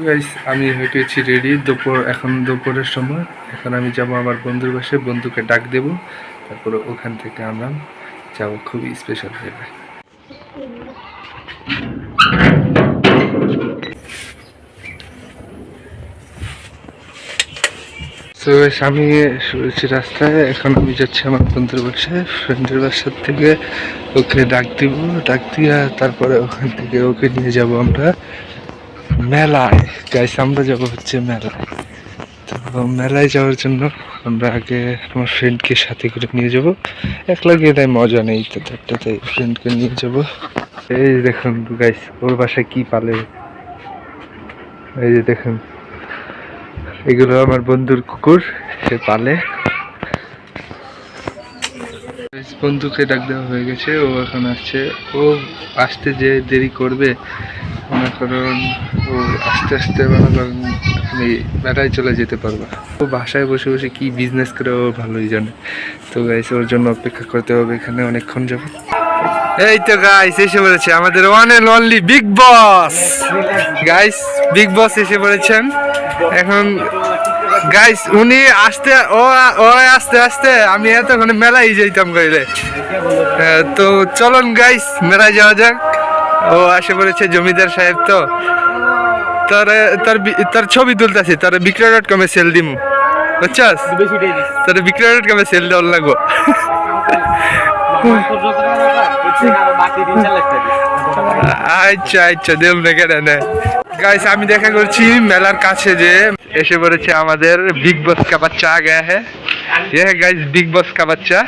Guys আমি হয়েছি ready. এখন দুপুরের সময়। এখন আমি যাব আমার বন্ধুর বাসায়, বন্ধুকে ডাক দেব, তারপরে ওখান থেকে আমরা যাব খুবই স্পেশাল জায়গায়। তো আমি শুয়েছি রাস্তায়। এখন আমি যাচ্ছি আমার বন্ধুর বাসায়, ফ্রেন্ডের বাসার থেকে ওকে ডাক দিব, ডাক দিয়ে তারপরে ওখান থেকে ওকে নিয়ে যাব আমরা মেলায়। গাইস আমরা যাবো হচ্ছে মেলায়। তো মেলায় যাওয়ার জন্য আমরা আগে আমার ফ্রেন্ডকে সাথে করে নিয়ে যাব। একলা গিয়ে তাই মজা নেই, তো একটা তাই ফ্রেন্ডকে নিয়ে যাব। এই দেখুন গাইস ওর বাসায় কি পালে, এই যে দেখুন এগুলো আমার বন্ধুর কুকুর, সে পালে। বন্ধুকে ডাক দেওয়া হয়ে গেছে, ও এখন আসছে। ও আসতে যে দেরি করবে মনে করুন, ও আস্তে আস্তে মনে করেন আমি বেড়ায় চলে যেতে পারবো। ও বাসায় বসে বসে কি বিজনেস করে ও ভালোই জানে। তো গাইস ওর জন্য অপেক্ষা করতে হবে এখানে অনেকক্ষণ যাবে। এই তো গাইস এসে পড়েছে আমাদের one and only big boss. Guys big boss এসে পড়েছেন এখন। গাইস উনি আসতে ও আস্তে আস্তে আমি এতক্ষণে মেলায় যাইতাম কইলে। তো চলুন গাইস মেলায় যাওয়া যাক। ও আসে পড়েছে জমিদার সাহেব। তো তার ছবি তুলতেছি, তার বিক্রয়.com-এ সেল দিমু, বুঝছস? তার বিক্রয়.com-এ সেল দেওয়ার লাগবো। আচ্ছা আচ্ছা দেব না কেন না। গাইস আমি দেখা করছি মেলার কাছে যে এসে পড়েছে আমাদের बिग बॉस का बच्चा आ गया है। ये है गाइस बिग बॉस का बच्चा।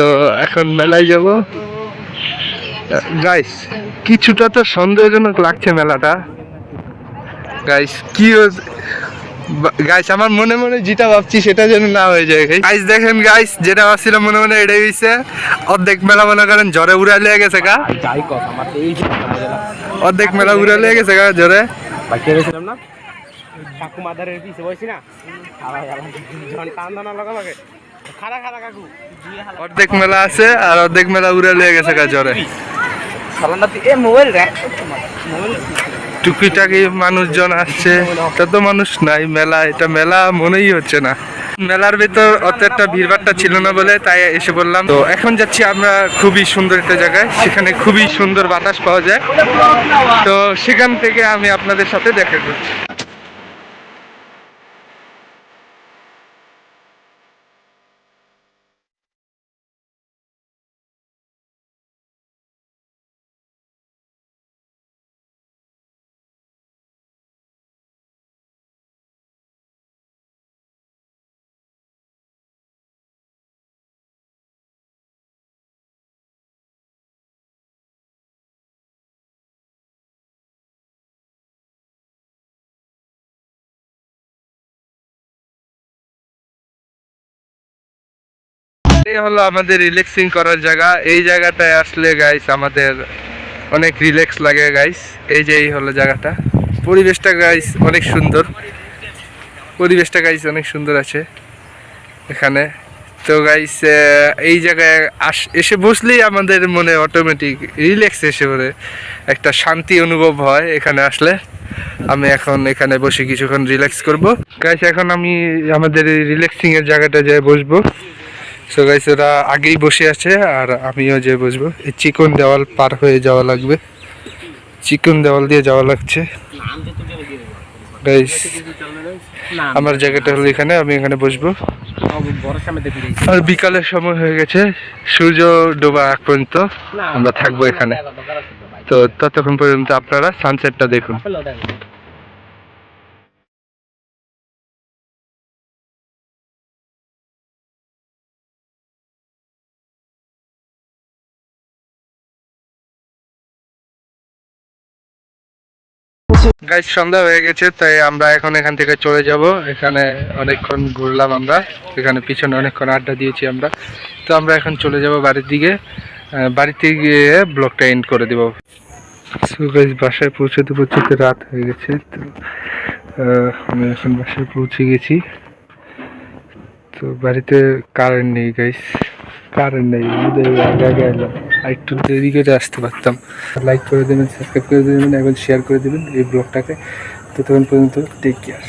তো এখন মেলায় যাব গাইস। কিছুটা তো সন্দেহজনক লাগছে মেলাটা গাইস। কি গাইস আমার মনে মনে যেটা ভাবছি সেটা যেন না হয়ে যায় গাইস। দেখেন গাইস যেটা ভাবছিলাম মনে মনে এটাই হয়েছে। অর্ধেক মেলা মনে করেন জ্বরে উড়া লেগে গেছে গা। অর্ধেক মেলা উড়া লেগে গেছে গা জ্বরে। না কাকু মাদারের পিছে বসি না অর্ধেক মেলা আছে আর অর্ধেক মেলা উড়ে লেগে গেছে গা জ্বরে। টুকিটাকি মানুষজন আসছে, তত মানুষ নাই। মেলা এটা মেলা মনেই হচ্ছে না। মেলার ভিতর অত একটা ভিড়ভাট্টা ছিল না বলে তাই এসে বললাম। তো এখন যাচ্ছি আমরা খুবই সুন্দর একটা জায়গায়, সেখানে খুবই সুন্দর বাতাস পাওয়া যায়। তো সেখান থেকে আমি আপনাদের সাথে দেখা করছি। এই হলো আমাদের রিল্যাক্সিং করার জায়গা। এই জায়গাটায় আসলে গাইস আমাদের অনেক রিল্যাক্স লাগে গাইস। এই যে এই হলো জায়গাটা। পরিবেশটা গাইস অনেক সুন্দর, পরিবেশটা গাইস অনেক সুন্দর আছে এখানে। তো গাইস এই জায়গায় এসে বসলেই আমাদের মনে অটোমেটিক রিল্যাক্স এসে পড়ে, একটা শান্তি অনুভব হয় এখানে আসলে। আমি এখন এখানে বসে কিছুক্ষণ রিল্যাক্স করব গাইস। এখন আমি আমাদের এই রিল্যাক্সিং এর জায়গাটা যেয়ে বসবো। সো গাইস ওরা আগেই বসে আছে আর আমিও যে বসবো। এই চিকন দেওয়াল পার হয়ে যাওয়া লাগবে, চিকন দেওয়াল দিয়ে যাওয়া লাগছে গাইস। আমার জায়গাটা হলো এখানে, আমি এখানে বসবো। আর বিকালের সময় হয়ে গেছে, সূর্য ডোবা আগ পর্যন্ত আমরা থাকবো এখানে। তো ততক্ষণ পর্যন্ত আপনারা সানসেটটা দেখুন। গাইস সন্ধ্যা হয়ে গেছে, তাই আমরা এখন এখান থেকে চলে যাব। এখানে অনেকক্ষণ ঘুরলাম আমরা, এখানে পিছনে অনেকক্ষণ আড্ডা দিয়েছি আমরা। তো আমরা এখন চলে যাব বাড়ির দিকে, বাড়িতে গিয়ে ব্লগটা এন্ড করে দেব। সো গাইস বাসায় পৌঁছতে পৌঁছতে রাত হয়ে গেছে। তো আমি এখন বাসায় পৌঁছে গেছি। তো বাড়িতে কারেন্ট নেই গাইস, কারেন্ট নেই, আগে এলাম, আর একটু দেরি করে আসতে পারতাম। লাইক করে দেবেন, সাবস্ক্রাইব করে দেবেন এবং শেয়ার করে দেবেন এই ব্লগটাকে। ততক্ষণ পর্যন্ত টেক কেয়ার।